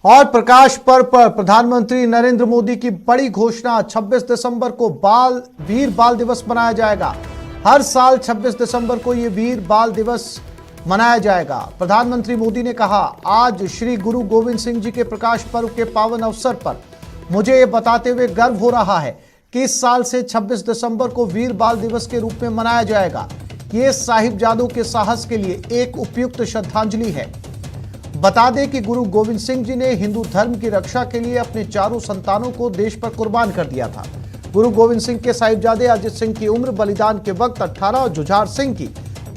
और प्रकाश पर्व पर प्रधानमंत्री नरेंद्र मोदी की बड़ी घोषणा। 26 दिसंबर को वीर बाल दिवस मनाया जाएगा। हर साल 26 दिसंबर को यह वीर बाल दिवस मनाया जाएगा। प्रधानमंत्री मोदी ने कहा, आज श्री गुरु गोविंद सिंह जी के प्रकाश पर्व के पावन अवसर पर मुझे ये बताते हुए गर्व हो रहा है कि इस साल से 26 दिसंबर को वीर बाल दिवस के रूप में मनाया जाएगा। ये साहिबजादों के साहस के लिए एक उपयुक्त श्रद्धांजलि है। बता दें कि गुरु गोविंद सिंह जी ने हिंदू धर्म की रक्षा के लिए अपने चारों संतानों को देश पर कुर्बान कर दिया था। गुरु गोविंद सिंह के साहिबजादे अजित सिंह की उम्र बलिदान के वक्त 18 और जुझार सिंह की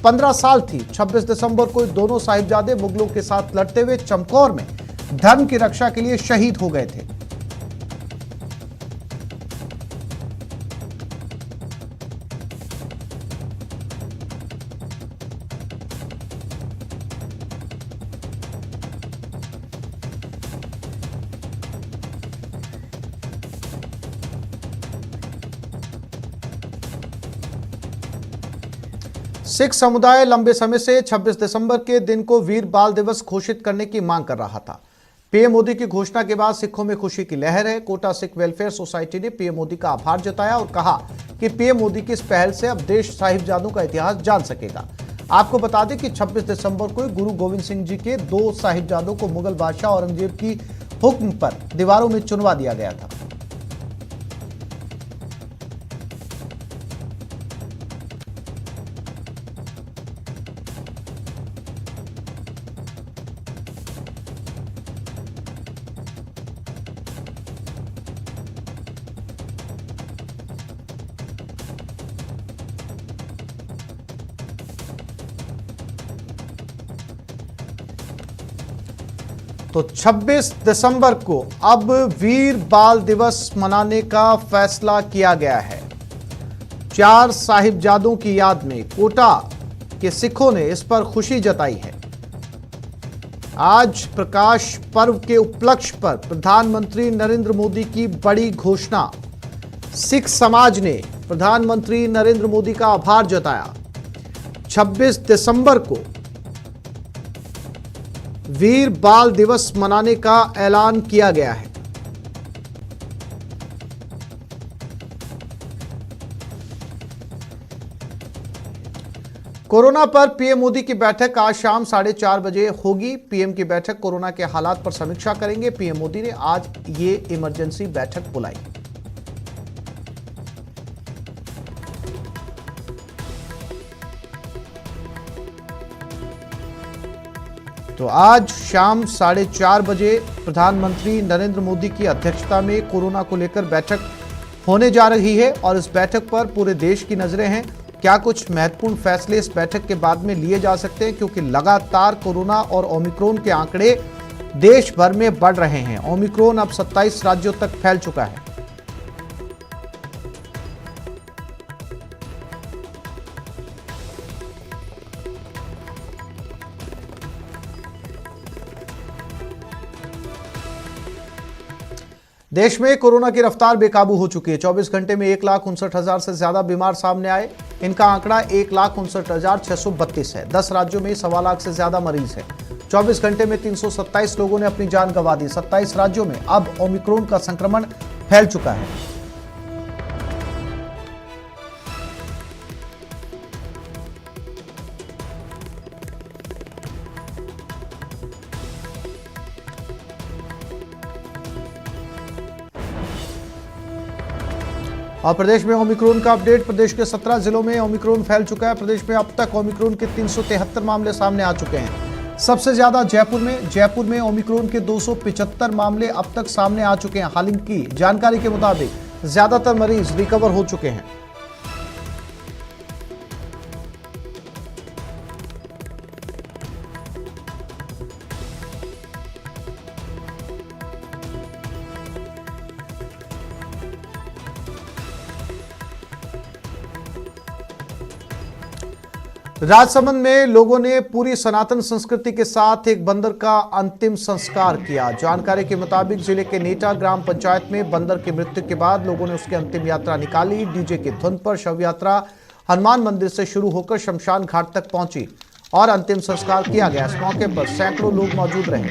15 साल थी। 26 दिसंबर को दोनों साहिबजादे मुगलों के साथ लड़ते हुए चमकौर में धर्म की रक्षा के लिए शहीद हो गए थे। सिख समुदाय लंबे समय से 26 दिसंबर के दिन को वीर बाल दिवस घोषित करने की मांग कर रहा था। पीएम मोदी की घोषणा के बाद सिखों में खुशी की लहर है। कोटा सिख वेलफेयर सोसाइटी ने पीएम मोदी का आभार जताया और कहा कि पीएम मोदी की इस पहल से अब देश साहिबजादों का इतिहास जान सकेगा। आपको बता दें कि 26 दिसंबर को गुरु गोविंद सिंह जी के 2 साहिबजादों को मुगल बादशाह औरंगजेब की हुक्म पर दीवारों में चुनवा दिया गया था। तो 26 दिसंबर को अब वीर बाल दिवस मनाने का फैसला किया गया है। 4 साहिबजादों की याद में कोटा के सिखों ने इस पर खुशी जताई है। आज प्रकाश पर्व के उपलक्ष्य पर प्रधानमंत्री नरेंद्र मोदी की बड़ी घोषणा। सिख समाज ने प्रधानमंत्री नरेंद्र मोदी का आभार जताया। 26 दिसंबर को वीर बाल दिवस मनाने का ऐलान किया गया है। कोरोना पर पीएम मोदी की बैठक आज शाम 4:30 बजे होगी। पीएम की बैठक कोरोना के हालात पर समीक्षा करेंगे। पीएम मोदी ने आज ये इमरजेंसी बैठक बुलाई। तो आज शाम 4:30 बजे प्रधानमंत्री नरेंद्र मोदी की अध्यक्षता में कोरोना को लेकर बैठक होने जा रही है और इस बैठक पर पूरे देश की नजरें हैं। क्या कुछ महत्वपूर्ण फैसले इस बैठक के बाद में लिए जा सकते हैं, क्योंकि लगातार कोरोना और ओमिक्रॉन के आंकड़े देश भर में बढ़ रहे हैं। ओमिक्रॉन अब 27 राज्यों तक फैल चुका है। देश में कोरोना की रफ्तार बेकाबू हो चुकी है। 24 घंटे में 1,59,000 से ज्यादा बीमार सामने आए। इनका आंकड़ा 1,59,632 है। 10 राज्यों में 1.25 लाख से ज्यादा मरीज है। 24 घंटे में 327 लोगों ने अपनी जान गंवा दी। 27 राज्यों में अब ओमिक्रॉन का संक्रमण फैल चुका है। और प्रदेश में ओमिक्रॉन का अपडेट। प्रदेश के 17 जिलों में ओमिक्रॉन फैल चुका है। प्रदेश में अब तक ओमिक्रॉन के 373 मामले सामने आ चुके हैं। सबसे ज्यादा जयपुर में ओमिक्रॉन के 275 मामले अब तक सामने आ चुके हैं। हालांकि जानकारी के मुताबिक ज्यादातर मरीज रिकवर हो चुके हैं। राजसमंद में लोगों ने पूरी सनातन संस्कृति के साथ एक बंदर का अंतिम संस्कार किया। जानकारी के मुताबिक जिले के नेटा ग्राम पंचायत में बंदर की मृत्यु के बाद लोगों ने उसकी अंतिम यात्रा निकाली। डीजे की धुन पर शव यात्रा हनुमान मंदिर से शुरू होकर शमशान घाट तक पहुंची और अंतिम संस्कार किया गया। इस मौके पर सैकड़ों लोग मौजूद रहे।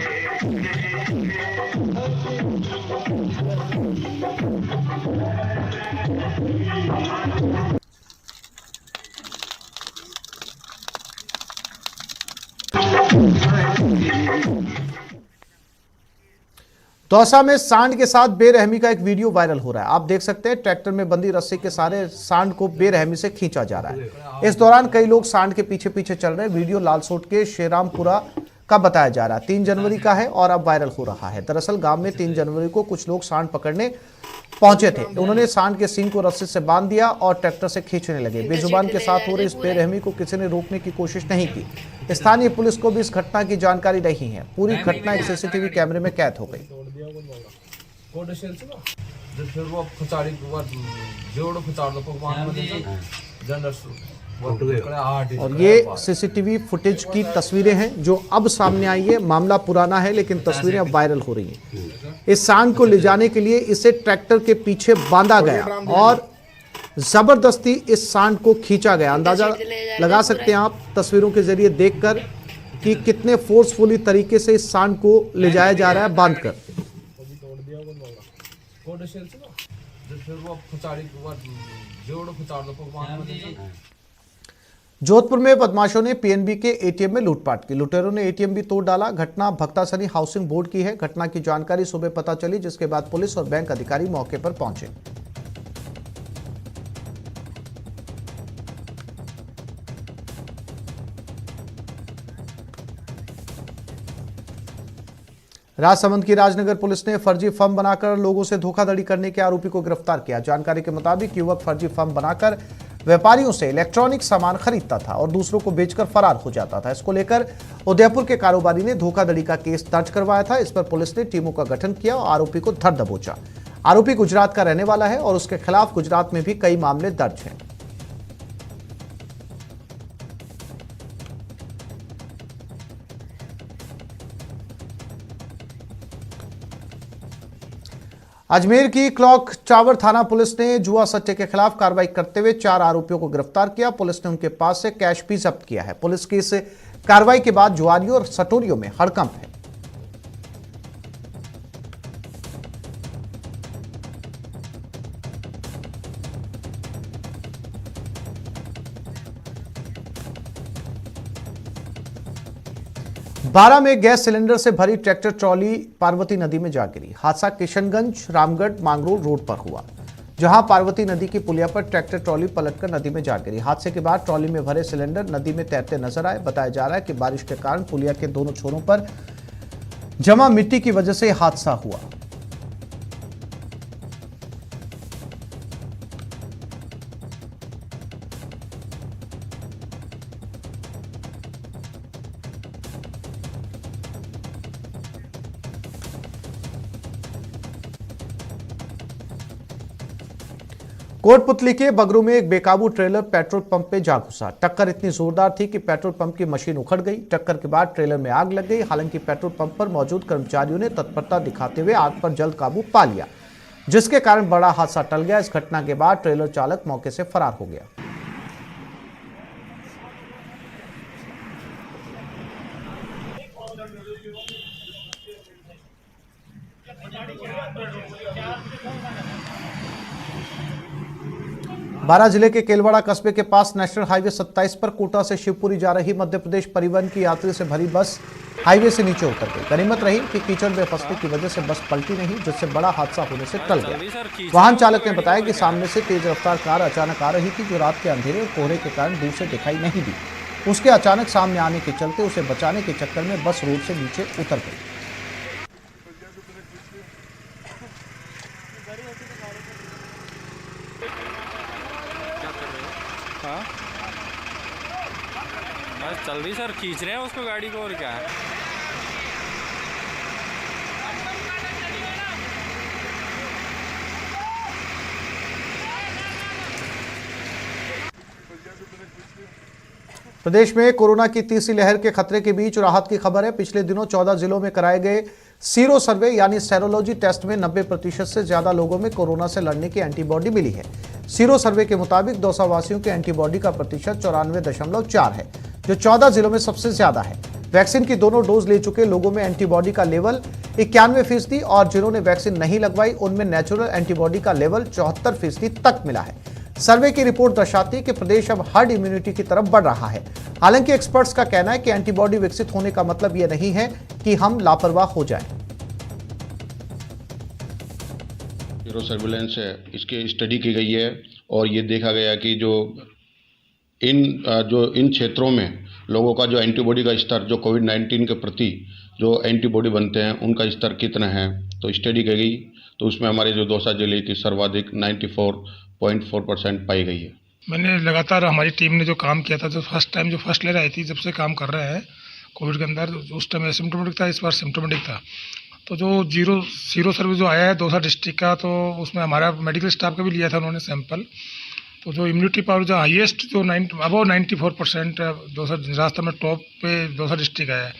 दौसा में सांड के साथ बेरहमी का एक वीडियो वायरल हो रहा है। आप देख सकते हैं ट्रैक्टर में बंधी रस्सी के सारे सांड को बेरहमी से खींचा जा रहा है। इस दौरान कई लोग सांड के पीछे पीछे चल रहे हैं। वीडियो लालसोट के श्रीरामपुरा का बताया जा रहा है। 3 जनवरी का है और अब वायरल हो रहा है। दरअसल गांव में 3 जनवरी को कुछ लोग सांड पकड़ने पहुंचे थे। उन्होंने सांड के सींग को रस्सी से बांध दिया और ट्रैक्टर से खींचने लगे। बेजुबान के साथ हो रही इस बेरहमी को किसी ने रोकने की कोशिश नहीं की। स्थानीय पुलिस को भी इस घटना की जानकारी नहीं है। पूरी घटना एक सीसीटीवी कैमरे में कैद हो गई। और ये सीसीटीवी फुटेज की तस्वीरें हैं जो अब सामने आई है। मामला पुराना है लेकिन तस्वीरें अब वायरल हो रही हैं। इस सांड को ले जाने के लिए इसे ट्रैक्टर के पीछे बांधा गया और जबरदस्ती इस सांड को खींचा गया। अंदाजा लगा सकते हैं आप तस्वीरों के जरिए देखकर कि कितने फोर्सफुली तरीके से इस सांड को ले जाया जा रहा है बांधकर। जोधपुर में बदमाशों ने पीएनबी के एटीएम में लूटपाट की। लुटेरों ने एटीएम भी तोड़ डाला। घटना भक्तासनी हाउसिंग बोर्ड की है। घटना की जानकारी सुबह पता चली, जिसके बाद पुलिस और बैंक अधिकारी मौके पर पहुंचे। राजसमंद की राजनगर पुलिस ने फर्जी फर्म बनाकर लोगों से धोखाधड़ी करने के आरोपी को गिरफ्तार किया। जानकारी के मुताबिक युवक फर्जी फर्म बनाकर व्यापारियों से इलेक्ट्रॉनिक सामान खरीदता था और दूसरों को बेचकर फरार हो जाता था। इसको लेकर उदयपुर के कारोबारी ने धोखाधड़ी का केस दर्ज करवाया था। इस पर पुलिस ने टीमों का गठन किया और आरोपी को धर दबोचा। आरोपी गुजरात का रहने वाला है और उसके खिलाफ गुजरात में भी कई मामले दर्ज हैं। अजमेर की क्लॉक टावर थाना पुलिस ने जुआ सट्टे के खिलाफ कार्रवाई करते हुए 4 आरोपियों को गिरफ्तार किया। पुलिस ने उनके पास से कैश भी जब्त किया है। पुलिस की इस कार्रवाई के बाद जुआरियों और सटोरियों में हड़कंप है। बारा में गैस सिलेंडर से भरी ट्रैक्टर ट्रॉली पार्वती नदी में जा गिरी। हादसा किशनगंज रामगढ़ मांगरोल रोड पर हुआ, जहां पार्वती नदी की पुलिया पर ट्रैक्टर ट्रॉली पलटकर नदी में जा गिरी। हादसे के बाद ट्रॉली में भरे सिलेंडर नदी में तैरते नजर आए। बताया जा रहा है कि बारिश के कारण पुलिया के दोनों छोरों पर जमा मिट्टी की वजह से हादसा हुआ। कोटपुतली के बगरू में एक बेकाबू ट्रेलर पेट्रोल पंप पे जा घुसा। टक्कर इतनी जोरदार थी कि पेट्रोल पंप की मशीन उखड़ गई। टक्कर के बाद ट्रेलर में आग लग गई। हालांकि पेट्रोल पंप पर मौजूद कर्मचारियों ने तत्परता दिखाते हुए आग पर जल्द काबू पा लिया, जिसके कारण बड़ा हादसा टल गया। इस घटना के बाद ट्रेलर चालक मौके से फरार हो गया। बारां जिले के केलवाड़ा कस्बे के पास नेशनल हाईवे 27 पर कोटा से शिवपुरी जा रही मध्य प्रदेश परिवहन की यात्री से भरी बस हाईवे से नीचे उतर गई। गनीमत रही कि कीचड़ में फंसने की वजह से बस पलटी नहीं, जिससे बड़ा हादसा होने से टल गया। वाहन चालक ने बताया कि सामने से तेज रफ्तार कार अचानक आ रही थी, जो रात के अंधेरे और कोहरे के कारण दूर से दिखाई नहीं दी। उसके अचानक सामने आने के चलते उसे बचाने के चक्कर में बस रोड से नीचे उतर गई। हाँ बस चल रही सर, खींच रहे हैं उसको गाड़ी को, और क्या है। प्रदेश में कोरोना की तीसरी लहर के खतरे के बीच राहत की खबर है। पिछले दिनों 14 जिलों में कराए गए सीरो सर्वे यानी सेरोलॉजी टेस्ट में 90% से ज्यादा लोगों में कोरोना से लड़ने की एंटीबॉडी मिली है। सीरो सर्वे के मुताबिक दौसा वासियों के एंटीबॉडी का प्रतिशत 94.4 है, जो 14 जिलों में सबसे ज्यादा है। वैक्सीन की दोनों डोज ले चुके लोगों में एंटीबॉडी का लेवल 91% और जिन्होंने वैक्सीन नहीं लगवाई उनमें नेचुरल एंटीबॉडी का लेवल 74% तक मिला है। सर्वे की रिपोर्ट दर्शाती है कि प्रदेश अब हर्ड इम्यूनिटी की तरफ बढ़ रहा है। हालांकि एक्सपर्ट्स का कहना है कि एंटीबॉडी विकसित होने का मतलब यह नहीं है कि हम लापरवाह हो जाएं। जीरो सर्विलेंस है, इसकी स्टडी की गई है और ये देखा गया कि जो इन क्षेत्रों में लोगों का जो एंटीबॉडी का स्तर, जो कोविड-19 के प्रति जो एंटीबॉडी बनते हैं उनका स्तर कितना है, तो स्टडी की गई। तो उसमें हमारे जो दौसा जिले की सर्वाधिक 94.4% पाई गई है। मैंने लगातार हमारी टीम ने जो काम किया था, जो फर्स्ट लेयर आई थी, जब से काम कर रहे हैं कोविड के अंदर, उस टाइम एसिम्प्टोमेटिक था, इस बार सिम्प्टोमेटिक था। तो जो जीरो सर्विस जो आया है दौसा डिस्ट्रिक्ट का, तो उसमें हमारा मेडिकल स्टाफ का भी लिया था उन्होंने सैंपल। तो जो इम्यूनिटी पावर जो हाईएस्ट जो अबव 94% दौसा राजस्थान में टॉप पे दौसा डिस्ट्रिक्ट आया है।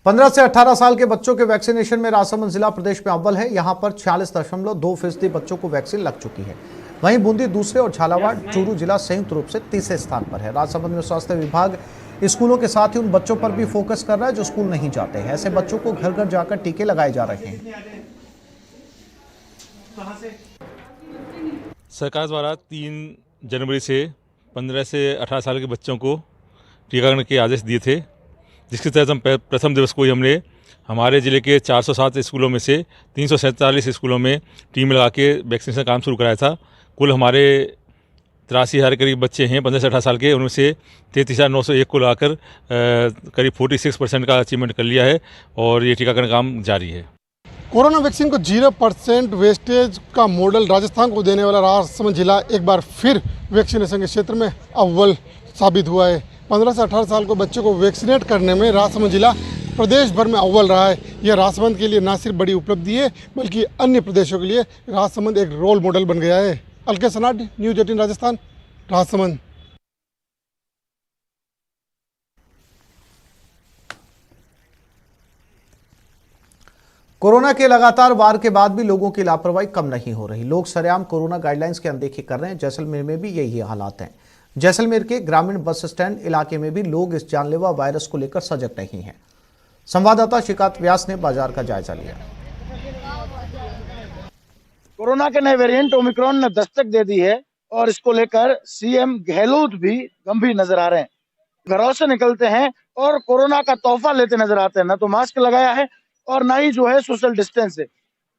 15 से 18 साल के बच्चों के वैक्सीनेशन में राजसमंद जिला प्रदेश में अव्वल है। यहां पर 46.2% बच्चों को वैक्सीन लग चुकी है। वहीं बूंदी दूसरे और झालावाड़ चूरू जिला संयुक्त रूप से तीसरे स्थान पर है। राजसमंद में स्वास्थ्य विभाग स्कूलों के साथ ही उन बच्चों पर भी फोकस कर रहा है जो स्कूल नहीं जाते हैं। ऐसे बच्चों को घर घर जाकर टीके लगाए जा रहे हैं। सरकार द्वारा 3 जनवरी से 15 से 18 साल के बच्चों को टीकाकरण के आदेश दिए थे, जिसके तहत हम प्रथम दिवस को ही हमने हमारे ज़िले के 407 स्कूलों में से 347 स्कूलों में टीम लगा के वैक्सीनेशन का काम शुरू कराया था। कुल हमारे 83,000 करीब बच्चे हैं 15 से 18 साल के, उनमें से 33,901 को लगाकर करीब 46% का अचीवमेंट कर लिया है और ये टीकाकरण काम जारी है। कोरोना वैक्सीन को 0% वेस्टेज का मॉडल राजस्थान को देने वाला राजसमंद जिला एक बार फिर वैक्सीनेशन के क्षेत्र में अव्वल साबित हुआ है। 15 से 18 साल को बच्चों को वैक्सीनेट करने में राजसमंद जिला प्रदेश भर में अव्वल रहा है। यह राजसमंद के लिए न सिर्फ बड़ी उपलब्धि है, बल्कि अन्य प्रदेशों के लिए राजसमंद एक रोल मॉडल बन गया है। अलके सनाड, न्यूज़ 18 राजस्थान, राजसमंद। कोरोना के लगातार वार के बाद भी लोगों की लापरवाही कम नहीं हो रही। लोग सरेआम कोरोना गाइडलाइंस की अनदेखी कर रहे हैं। जैसलमेर में भी यही हालात हैं। जैसलमेर के ग्रामीण बस स्टैंड इलाके में भी लोग इस जानलेवा वायरस को लेकर सजग नहीं हैं। संवाददाता शिकायत व्यास ने बाजार का जायजा लिया। कोरोना के नए वेरिएंट ओमिक्रॉन ने दस्तक दे दी है और इसको लेकर सीएम गहलोत भी गंभीर नजर आ रहे हैं। घरों से निकलते हैं और कोरोना का तोहफा लेते नजर आते हैं। न तो मास्क लगाया है और ना ही जो है सोशल डिस्टेंस है।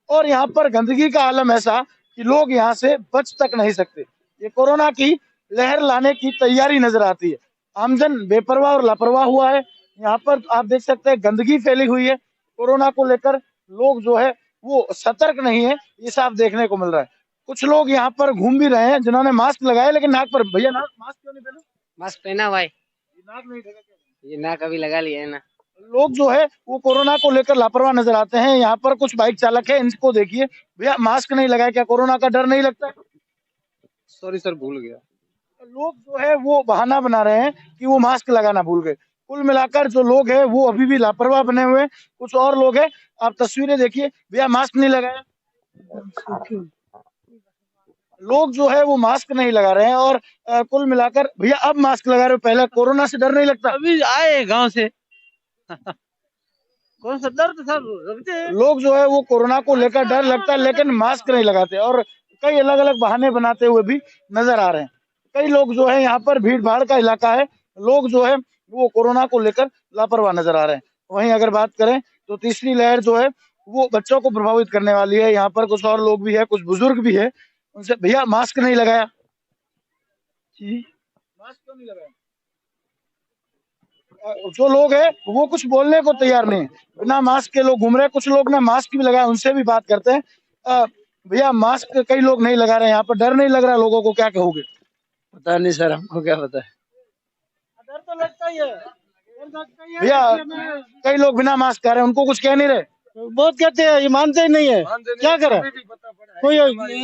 और यहाँ पर गंदगी का आलम ऐसा कि लोग यहाँ से बच तक नहीं सकते। ये कोरोना की लहर लाने की तैयारी नजर आती है। आमजन बेपरवाह और लापरवाह हुआ है। यहाँ पर आप देख सकते हैं गंदगी फैली हुई है। कोरोना को लेकर लोग जो है वो सतर्क नहीं है, ये साफ देखने को मिल रहा है। कुछ लोग यहाँ पर घूम भी रहे हैं जिन्होंने मास्क लगाया, लेकिन नाक पर, भैया मास्क क्यों नहीं पहना? मास्क पहना भाई, नाक नहीं ढका क्या? ये नाक अभी लगा लिया है ना। लोग जो है वो कोरोना को लेकर लापरवाह नजर आते हैं। यहाँ पर कुछ बाइक चालक है, इनको देखिए, भैया मास्क नहीं लगाया, क्या कोरोना का डर नहीं लगता? सॉरी सर, भूल गया। लोग जो है वो बहाना बना रहे हैं कि वो मास्क लगाना भूल गए। कुल मिलाकर जो लोग हैं वो अभी भी लापरवाह बने हुए हैं। कुछ और लोग हैं, आप तस्वीरें देखिए, भैया मास्क नहीं लगाया। लोग जो है वो मास्क नहीं लगा रहे हैं और कुल मिलाकर भैया अब मास्क लगा रहे हो, पहले कोरोना से डर नहीं लगता? अभी आए गांव से कौन सा डर तो सर लगते हैं। लोग जो है वो कोरोना को लेकर डर लगता है लेकिन मास्क नहीं लगाते और कई अलग अलग बहाने बनाते हुए भी नजर आ रहे हैं। कई लोग जो है यहाँ पर भीड़ भाड़ का इलाका है, लोग जो है वो कोरोना को लेकर लापरवाह नजर आ रहे हैं। वहीं अगर बात करें तो तीसरी लहर जो है वो बच्चों को प्रभावित करने वाली है। यहाँ पर कुछ और लोग भी है, कुछ बुजुर्ग भी है, उनसे भैया मास्क नहीं लगाया जी, मास्क क्यों नहीं लगाया? जो लोग है वो कुछ बोलने को तैयार नहीं है, बिना मास्क के लोग घूम रहे हैं। कुछ लोग ने मास्क भी लगाया, उनसे भी बात करते हैं। भैया मास्क कई लोग नहीं लगा रहे हैं, यहाँ पर डर नहीं लग रहा है लोगों को, क्या कहोगे? पता नहीं सर, हमको क्या पता है। डर तो लगता ही है भैया। कई लोग बिना मास्क कर रहे हैं, उनको कुछ कह नहीं रहे। बहुत कहते हैं, ये मानते ही नहीं है, क्या करें? कोई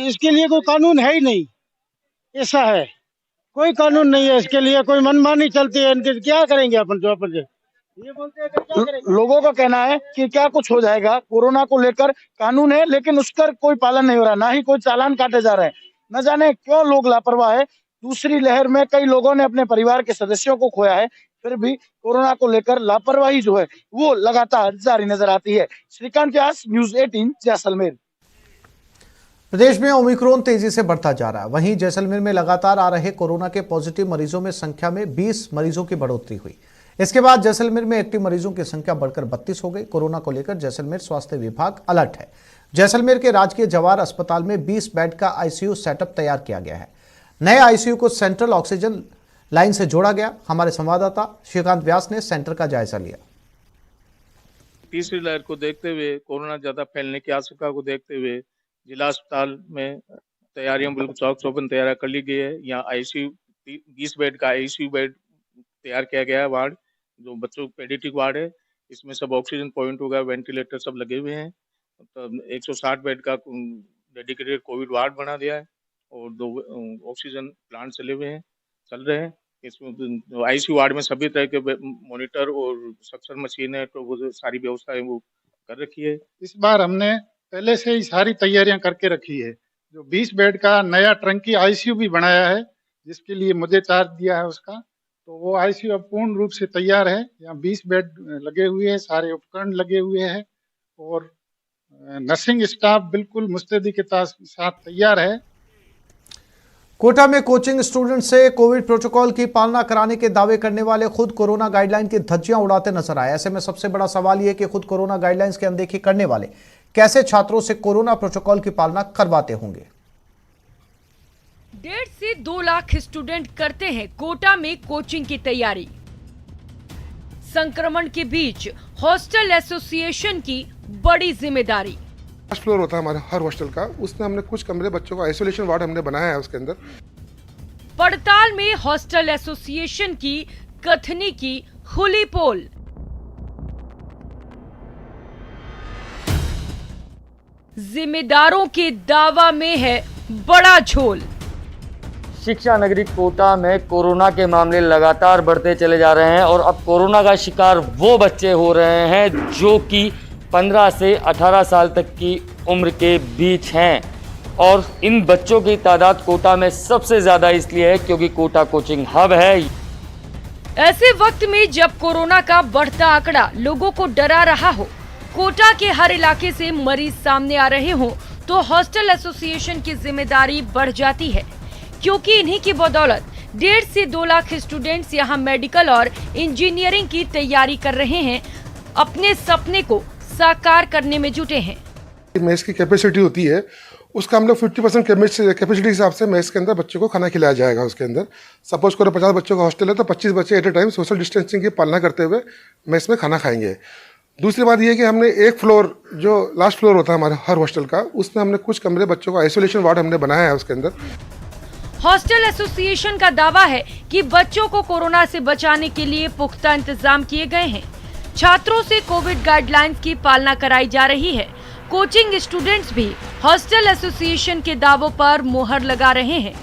इसके लिए कोई कानून है ही नहीं, ऐसा है, कोई कानून नहीं है इसके लिए, कोई मनमानी चलती है इनके, क्या करेंगे अपन जो अपन ये बोलते हैं क्या करेंगे? लोगों का कहना है कि क्या कुछ हो जाएगा, कोरोना को लेकर कानून है लेकिन उसका कोई पालन नहीं हो रहा, ना ही कोई चालान काटे जा रहे हैं। न जाने क्यों लोग लापरवाह है। दूसरी लहर में कई लोगों ने अपने परिवार के सदस्यों को खोया है, फिर भी कोरोना को लेकर लापरवाही जो है वो लगातार जारी नजर आती है। श्रीकांत व्यास, न्यूज़ 18, जैसलमेर। प्रदेश में ओमिक्रॉन तेजी से बढ़ता जा रहा है। वहीं जैसलमेर में लगातार आ रहे कोरोना के पॉजिटिव मरीजों में संख्या में 20 मरीजों की बढ़ोतरी हुई। इसके बाद जैसलमेर में एक्टिव मरीजों की संख्या बढ़कर 32 हो गई। कोरोना को लेकर जैसलमेर स्वास्थ्य विभाग अलर्ट है। जैसलमेर के राजकीय जवाहर अस्पताल में 20 बेड का आईसीयू सेटअप तैयार किया गया है। नए आईसीयू को सेंट्रल ऑक्सीजन लाइन से जोड़ा गया। हमारे संवाददाता श्रीकांत व्यास ने सेंटर का जायजा लिया। तीसरी लहर को देखते हुए, कोरोना ज्यादा फैलने की आशंका को देखते हुए जिला अस्पताल में तैयारियां बिल्कुल चौक चौबंद तैयार कर ली गई है। यहाँ आईसीयू 20 बेड का आईसीयू बेड तैयार किया गया है। वार्ड जो बच्चों पेडियाट्रिक वार्ड है, इसमें सब ऑक्सीजन पॉइंट होगा, वेंटिलेटर सब लगे हुए हैं। तो 160 बेड का डेडिकेटेड कोविड वार्ड बना दिया है और 2 ऑक्सीजन प्लांट चल रहे हैं। इसमें आईसीयू वार्ड में सभी तरह के मॉनिटर और सक्शन मशीन है, तो वो सारी व्यवस्थाएं वो कर रखी है। इस बार हमने पहले से ही सारी तैयारियां करके रखी है। जो 20 बेड का नया ट्रंकी आईसीयू भी बनाया है, जिसके लिए मुझे चार्ज दिया है उसका, तो वो आईसीयू अब पूर्ण रूप से तैयार है। यहाँ 20 बेड लगे हुए हैं, सारे उपकरण लगे हुए हैं और नर्सिंग स्टाफ बिल्कुल मुस्तैदी के साथ तैयार है। कोटा में कोचिंग स्टूडेंट से कोविड प्रोटोकॉल की पालना कराने के दावे करने वाले खुद कोरोना गाइडलाइन की धज्जियां उड़ाते नजर आए। ऐसे में सबसे बड़ा सवाल यह कि खुद कोरोना गाइडलाइंस की अनदेखी करने वाले कैसे छात्रों से कोरोना प्रोटोकॉल की पालना करवाते होंगे। 1.5 से 2 लाख स्टूडेंट करते हैं कोटा में कोचिंग की तैयारी। संक्रमण के बीच हॉस्टल एसोसिएशन की बड़ी जिम्मेदारी। फर्स्ट फ्लोर होता है हमारे हर हॉस्टल का, उसमें हमने कुछ कमरे बच्चों का आइसोलेशन वार्ड हमने बनाया है। उसके अंदर पड़ताल में हॉस्टल एसोसिएशन की कथनी की खुली पोल। जिम्मेदारों के दावा में है बड़ा झोल। शिक्षा नगरी कोटा में कोरोना के मामले लगातार बढ़ते चले जा रहे हैं और अब कोरोना का शिकार वो बच्चे हो रहे हैं जो कि 15 से 18 साल तक की उम्र के बीच हैं। और इन बच्चों की तादाद कोटा में सबसे ज़्यादा इसलिए है क्योंकि कोटा कोचिंग हब है। ऐसे वक्त में जब कोरोना का बढ़ता आंकड़ा लोगों को डरा रहा हो, कोटा के हर इलाके से मरीज सामने आ रहे हों, तो हॉस्टल एसोसिएशन की जिम्मेदारी बढ़ जाती है, क्योंकि इन्हीं की बदौलत 1.5 से 2 लाख स्टूडेंट्स यहाँ मेडिकल और इंजीनियरिंग की तैयारी कर रहे हैं, अपने सपने को साकार करने में जुटे हैं। मेस की कैपेसिटी होती है, उसका हम लोग 50% कैपेसिटी के हिसाब से मेस के अंदर बच्चों को खाना खिलाया जाएगा। उसके अंदर सपोज करो 50 बच्चों का हॉस्टल है तो 25 बच्चे at a time social distancing की पालना करते हुए मेस में खाना खाएंगे। दूसरी बात यह है कि हमने एक फ्लोर, जो लास्ट फ्लोर होता है हमारे हर हॉस्टल का, उसमें हमने कुछ कमरे बच्चों का आइसोलेशन वार्ड हमने बनाया है। उसके अंदर हॉस्टल एसोसिएशन का दावा है कि बच्चों को कोरोना से बचाने के लिए पुख्ता इंतजाम किए गए हैं। छात्रों से कोविड गाइडलाइंस की पालना कराई जा रही है। कोचिंग स्टूडेंट्स भी हॉस्टल एसोसिएशन के दावों पर मुहर लगा रहे हैं,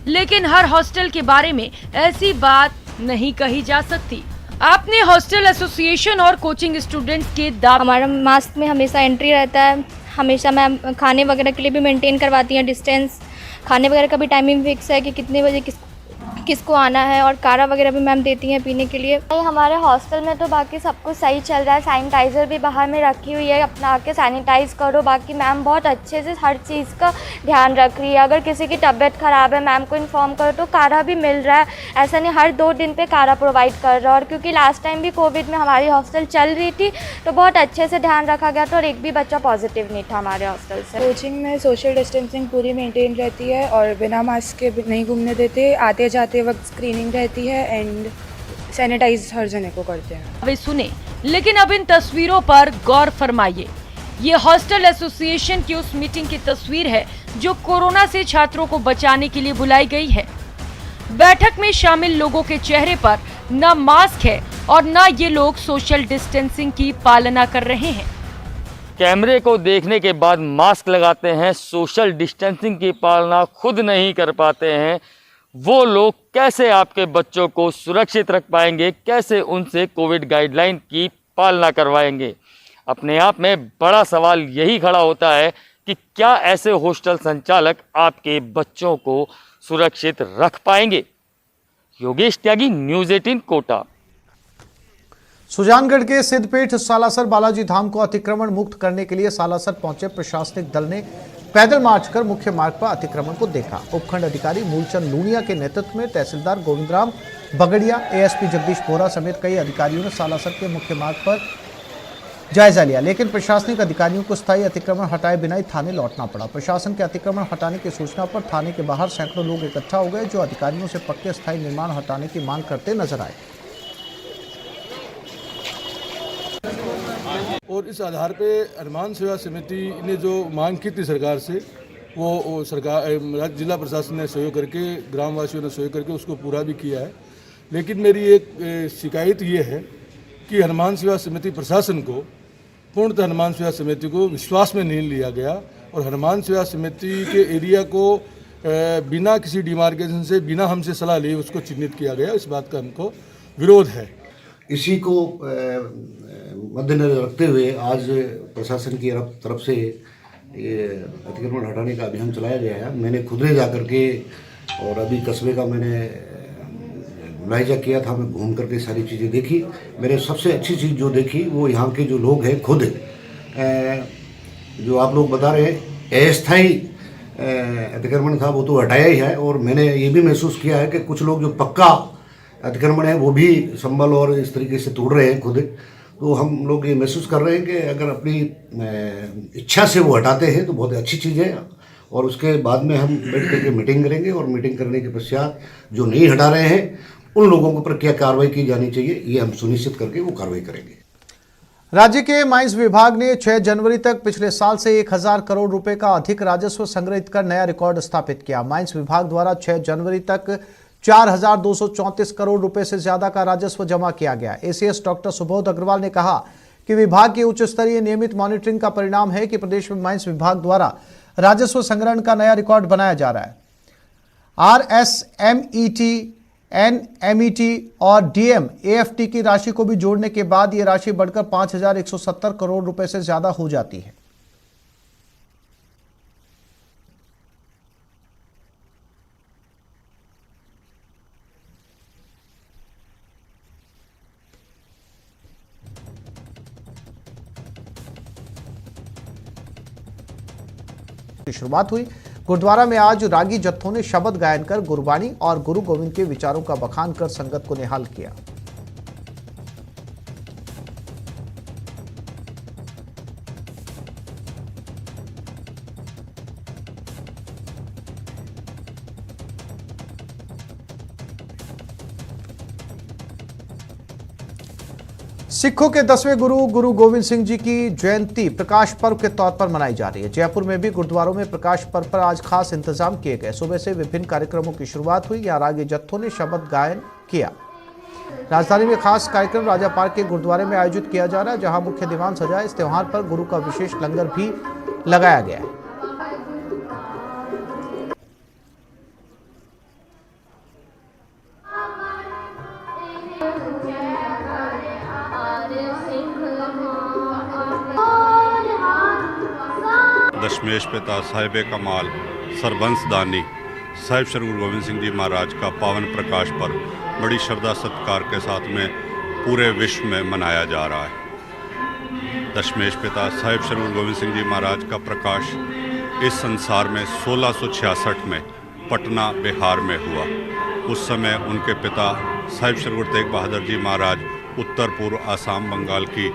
लेकिन हर हॉस्टल के बारे में ऐसी बात नहीं कही जा सकती। आपने हॉस्टल एसोसिएशन और कोचिंग स्टूडेंट्स के दावे। हमारा मास्क में हमेशा एंट्री रहता है, हमेशा मैम खाने वगैरह के लिए भी मेंटेन करवाती हैं डिस्टेंस। खाने वगैरह का भी टाइमिंग फिक्स है कि कितने बजे किसको आना है, और काढ़ा वगैरह भी मैम देती हैं पीने के लिए। हमारे हॉस्टल में तो बाकी सब कुछ सही चल रहा है। सैनिटाइज़र भी बाहर में रखी हुई है, अपना आके सैनिटाइज़ करो। बाकी मैम बहुत अच्छे से हर चीज़ का ध्यान रख रही है। अगर किसी की तबीयत ख़राब है मैम को इन्फॉर्म करो तो काढ़ा भी मिल रहा है। ऐसा नहीं, हर 2 दिन पे काढ़ा प्रोवाइड कर रहा है। और क्योंकि लास्ट टाइम भी कोविड में हमारी हॉस्टल चल रही थी तो बहुत अच्छे से ध्यान रखा गया था और एक भी बच्चा पॉजिटिव नहीं था हमारे हॉस्टल से। कोचिंग में सोशल डिस्टेंसिंग पूरी मेंटेन रहती है और बिना मास्क के नहीं घूमने देते। आते जाते वक्त स्क्रीनिंग रहती है एंड सैनिटाइज हर जने को करते हैं। वे सुने, लेकिन अब इन तस्वीरों पर गौर फरमाइए। ये हॉस्टल एसोसिएशन की उस मीटिंग की तस्वीर है जो कोरोना से छात्रों को बचाने के लिए बुलाई गई है। बैठक में शामिल लोगों के चेहरे पर न मास्क है और न ये लोग सोशल डिस्टेंसिंग की पालना कर रहे हैं। कैमरे को देखने के बाद मास्क लगाते हैं, सोशल डिस्टेंसिंग की पालना खुद नहीं कर पाते हैं, वो लोग कैसे आपके बच्चों को सुरक्षित रख पाएंगे, कैसे उनसे कोविड गाइडलाइन की पालना करवाएंगे। अपने आप में बड़ा सवाल यही खड़ा होता है कि क्या ऐसे हॉस्टल संचालक आपके बच्चों को सुरक्षित रख पाएंगे। योगेश त्यागी, न्यूज़ 18 कोटा। सुजानगढ़ के सिद्धपीठ सालासर बालाजी धाम को अतिक्रमण मुक्त करने के लिए सालासर पहुंचे प्रशासनिक दल ने पैदल मार्च कर मुख्य मार्ग पर अतिक्रमण को देखा। उपखंड अधिकारी मूलचंद लूनिया के नेतृत्व में तहसीलदार गोविंदराम बगड़िया, एएसपी जगदीश बोरा समेत कई अधिकारियों ने सालासर के मुख्य मार्ग पर जायजा लिया, लेकिन प्रशासनिक अधिकारियों को स्थायी अतिक्रमण हटाए बिना ही थाने लौटना पड़ा। प्रशासन के अतिक्रमण हटाने की सूचना पर थाने के बाहर सैकड़ों लोग इकट्ठा हो गए, जो अधिकारियों से पक्के स्थायी निर्माण हटाने की मांग करते नजर आए। और इस आधार पे हनुमान सेवा समिति ने जो मांग की थी सरकार से, वो सरकार जिला प्रशासन ने सहयोग करके, ग्रामवासियों ने सहयोग करके उसको पूरा भी किया है। लेकिन मेरी एक शिकायत ये है कि हनुमान सेवा समिति प्रशासन को, पूर्णतः हनुमान सेवा समिति को विश्वास में नहीं लिया गया और हनुमान सेवा समिति के एरिया को बिना किसी डिमार्केशन से, बिना हमसे सलाह लिए उसको चिन्हित किया गया। इस बात का हमको विरोध है। इसी को मद्देनजर रखते हुए आज प्रशासन की तरफ से ये अतिक्रमण हटाने का अभियान चलाया गया है। मैंने खुद जा करके और अभी कस्बे का मैंने मुलाहिजा किया था, मैं घूम करके सारी चीज़ें देखी। मेरे सबसे अच्छी चीज़ जो देखी वो यहाँ के जो लोग हैं खुद जो आप लोग बता रहे हैं अस्थायी अतिक्रमण था वो तो हटाया ही है, और मैंने ये भी महसूस किया है कि कुछ लोग जो पक्का अतिक्रमण है वो भी संभल और इस तरीके से तोड़ रहे हैं खुद। तो हम लोग ये महसूस कर रहे हैं कि अगर अपनी इच्छा से वो हटाते हैं तो बहुत अच्छी चीज़ है, और उसके बाद में हम बैठ करके मीटिंग करेंगे और मीटिंग करने के पश्चात जो नहीं हटा रहे हैं उन लोगों के ऊपर क्या कार्रवाई की जानी चाहिए ये हम सुनिश्चित करके वो कार्रवाई करेंगे। राज्य के माइंस विभाग ने 6 जनवरी तक पिछले साल से 1000 करोड़ रुपए का अधिक राजस्व संग्रहित कर नया रिकॉर्ड स्थापित किया। माइंस विभाग द्वारा 6 जनवरी तक 4234 करोड़ रुपए से ज्यादा का राजस्व जमा किया गया। एसीएस डॉक्टर सुबोध अग्रवाल ने कहा कि विभाग की उच्च स्तरीय नियमित मॉनिटरिंग का परिणाम है कि प्रदेश में माइंस विभाग द्वारा राजस्व संग्रहण का नया रिकॉर्ड बनाया जा रहा है। RSMET, NMET और DMAFT की राशि को भी जोड़ने के बाद ये राशि बढ़कर 5170 करोड़ रुपए से ज्यादा हो जाती है। शुरुआत हुई। गुरुद्वारा में आज रागी जत्थों ने शब्द गायन कर गुरबाणी और गुरु गोविंद के विचारों का बखान कर संगत को निहाल किया। सिखों के 10वें गुरु गुरु गोविंद सिंह जी की जयंती प्रकाश पर्व के तौर पर मनाई जा रही है। जयपुर में भी गुरुद्वारों में प्रकाश पर्व पर आज खास इंतजाम किए गए। सुबह से विभिन्न कार्यक्रमों की शुरुआत हुई। यहाँ रागी जत्थों ने शब्द गायन किया। राजधानी में खास कार्यक्रम राजा पार्क के गुरुद्वारे में आयोजित किया जा रहा है, जहां मुख्य दीवान सजा। इस त्योहार पर गुरु का विशेष लंगर भी लगाया गया है। दशमेश पिता साहिब कमाल सरबंस दानी साहिब श्री गुरु गोविंद सिंह जी महाराज का पावन प्रकाश पर्व बड़ी श्रद्धा सत्कार के साथ में पूरे विश्व में मनाया जा रहा है। दशमेश पिता साहिब श्री गुरु गोविंद सिंह जी महाराज का प्रकाश इस संसार में 1666 में पटना बिहार में हुआ। उस समय उनके पिता साहिब श्री गुरु तेग बहादुर जी महाराज उत्तर पूर्व आसाम बंगाल की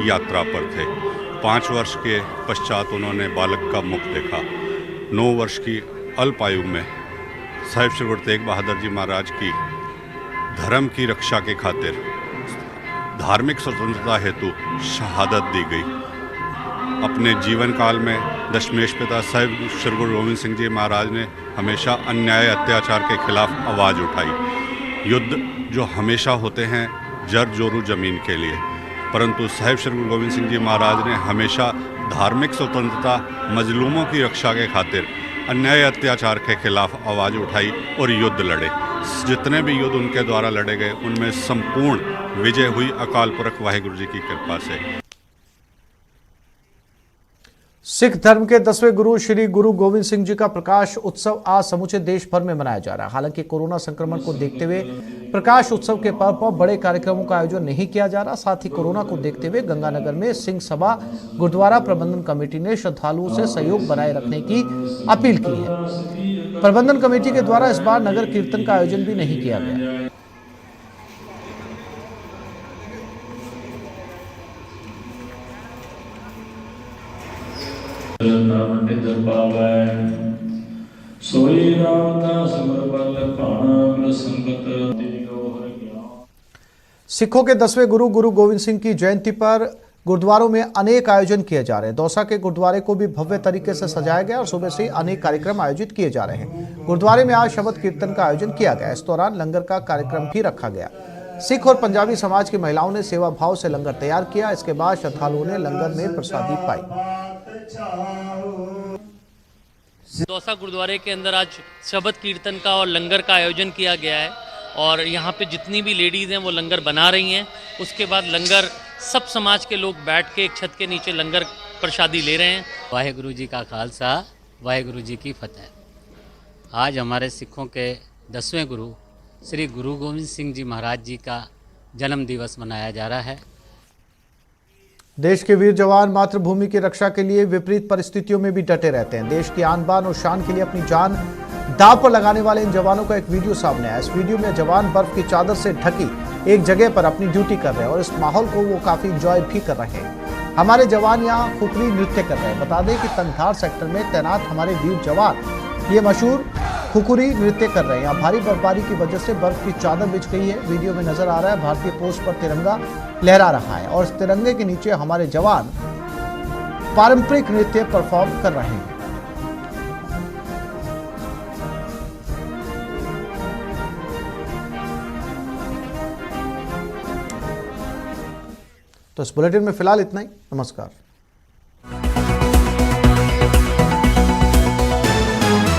यात्रा पर थे। 5 वर्ष के पश्चात उन्होंने बालक का मुख देखा। 9 वर्ष की अल्प आयु में साहिब श्री गुरु तेग बहादुर जी महाराज की धर्म की रक्षा के खातिर धार्मिक स्वतंत्रता हेतु शहादत दी गई। अपने जीवन काल में दशमेश पिता साहिब श्री गुरु गोविंद सिंह जी महाराज ने हमेशा अन्याय अत्याचार के खिलाफ आवाज़ उठाई। युद्ध जो हमेशा होते हैं जर जोरू जमीन के लिए, परंतु साहिब श्री गुरु गोविंद सिंह जी महाराज ने हमेशा धार्मिक स्वतंत्रता, मजलूमों की रक्षा के खातिर अन्याय अत्याचार के खिलाफ आवाज़ उठाई और युद्ध लड़े। जितने भी युद्ध उनके द्वारा लड़े गए उनमें संपूर्ण विजय हुई अकाल पुरख वाहिगुरु जी की कृपा से। सिख धर्म के 10वें गुरु श्री गुरु गोविंद सिंह जी का प्रकाश उत्सव आज समूचे देश भर में मनाया जा रहा है। हालांकि कोरोना संक्रमण को देखते हुए प्रकाश उत्सव के पर्व पर बड़े कार्यक्रमों का आयोजन नहीं किया जा रहा। साथ ही कोरोना को देखते हुए गंगानगर में सिंह सभा गुरुद्वारा प्रबंधन कमेटी ने श्रद्धालुओं से सहयोग बनाए रखने की अपील की है। प्रबंधन कमेटी के द्वारा इस बार नगर कीर्तन का आयोजन भी नहीं किया गया। निधर पावै सोई रामदास गुरबल भाणा गुर संगत दिगोहर ज्ञान। सिखों के 10वें गुरु गुरु गोविंद सिंह की जयंती पर गुरुद्वारों में अनेक आयोजन किए जा रहे हैं। दौसा के गुरुद्वारे को भी भव्य तरीके से सजाया गया और सुबह से ही अनेक कार्यक्रम आयोजित किए जा रहे हैं। गुरुद्वारे में आज शबद कीर्तन का आयोजन किया गया। इस दौरान लंगर का कार्यक्रम भी रखा गया। सिख और पंजाबी समाज की महिलाओं ने सेवा भाव से लंगर तैयार किया। इसके बाद श्रद्धालुओं ने लंगर में प्रसादी पाई। दौसा गुरुद्वारे के अंदर आज शबद कीर्तन का और लंगर का आयोजन किया गया है और यहाँ पे जितनी भी लेडीज़ हैं वो लंगर बना रही हैं। उसके बाद लंगर सब समाज के लोग बैठ के एक छत के नीचे लंगर प्रसादी ले रहे हैं। वाहेगुरु जी का खालसा, वाहेगुरु जी की फतेह। आज हमारे सिखों के 10वें गुरु श्री गुरु गोविंद सिंह जी महाराज जी का जन्म दिवस मनाया जा रहा है। देश के वीर जवान मातृभूमि की रक्षा के लिए विपरीत परिस्थितियों में भी डटे रहते हैं। देश की आन बान और शान के लिए अपनी जान दांव पर लगाने वाले इन जवानों का एक वीडियो सामने आया। इस वीडियो में जवान बर्फ की चादर से ढकी एक जगह पर अपनी ड्यूटी कर रहे हैं और इस माहौल को वो काफी एंजॉय भी कर रहे हैं। हमारे जवान यहाँ खुखरी नृत्य कर रहे हैं। बता दें कि तंगधार सेक्टर में तैनात हमारे वीर जवान ये मशहूर खुखरी नृत्य कर रहे हैं। यहाँ भारी बर्फबारी की वजह से बर्फ की चादर बिछ गई है। वीडियो में नजर आ रहा है भारतीय पोस्ट पर तिरंगा लहरा रहा है और इस तिरंगे के नीचे हमारे जवान पारंपरिक नृत्य परफॉर्म कर रहे हैं। तो इस बुलेटिन में फिलहाल इतना ही। नमस्कार।